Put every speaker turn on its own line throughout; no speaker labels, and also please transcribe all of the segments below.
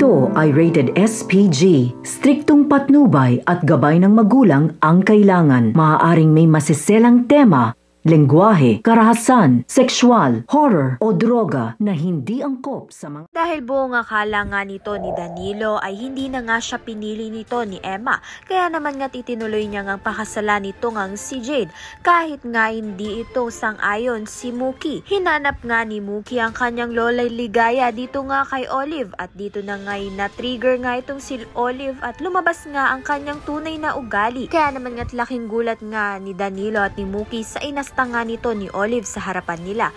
Ito ay rated SPG. Striktong patnubay at gabay ng magulang ang kailangan. Maaaring may masiselang tema, lengguwahe, karahasan, sexual, horror o droga na hindi angkop sa mga...
Dahil buong akala nga nito ni Danilo ay hindi na nga siya pinili nito ni Emma, kaya naman nga itinuloy niya ngang pakasalan nito ngang si Jade kahit nga hindi ito sang-ayon si Mookie. Hinanap nga ni Mookie ang kanyang lola'y ligaya dito nga kay Olive at dito na nga na-trigger nga itong si Olive at lumabas nga ang kanyang tunay na ugali. Kaya naman nga't laking gulat nga ni Danilo at ni Mookie sa inastanga nito ni Olive sa harapan nila.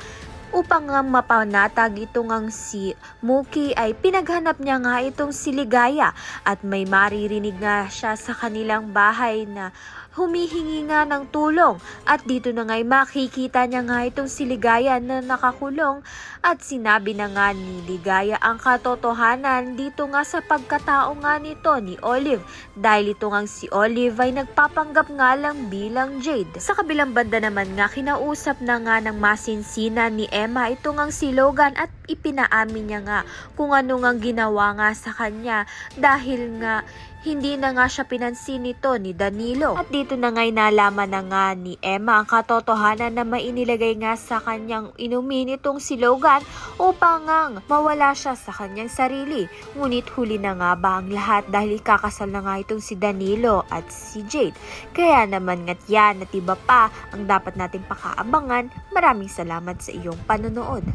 Upang nga mapanatag ito ngang si Mookie ay pinaghanap niya nga itong si Ligaya at may maririnig nga siya sa kanilang bahay na humihingi nga ng tulong at dito na nga'y makikita niya nga itong si Ligaya na nakakulong at sinabi na nga ni Ligaya ang katotohanan dito nga sa pagkatao nga nito ni Olive dahil ito ngang si Olive ay nagpapanggap nga lang bilang Jade. Sa kabilang banda naman nga kinausap na nga ng masinsinan ni Emma ito ngang si Logan at ipinaamin niya nga kung ano ngang ginawa nga sa kanya dahil nga hindi na nga siya pinansin nito ni Danilo. At dito na nga'y nalaman na nga ni Emma ang katotohanan na may inilagay nga sa kanyang inumin itong si Logan upang nga mawala siya sa kanyang sarili. Ngunit huli na nga ba ang lahat dahil ikakasal na nga itong si Danilo at si Jade. Kaya naman nga't yan at iba pa ang dapat nating pakaabangan. Maraming salamat sa iyong panonood.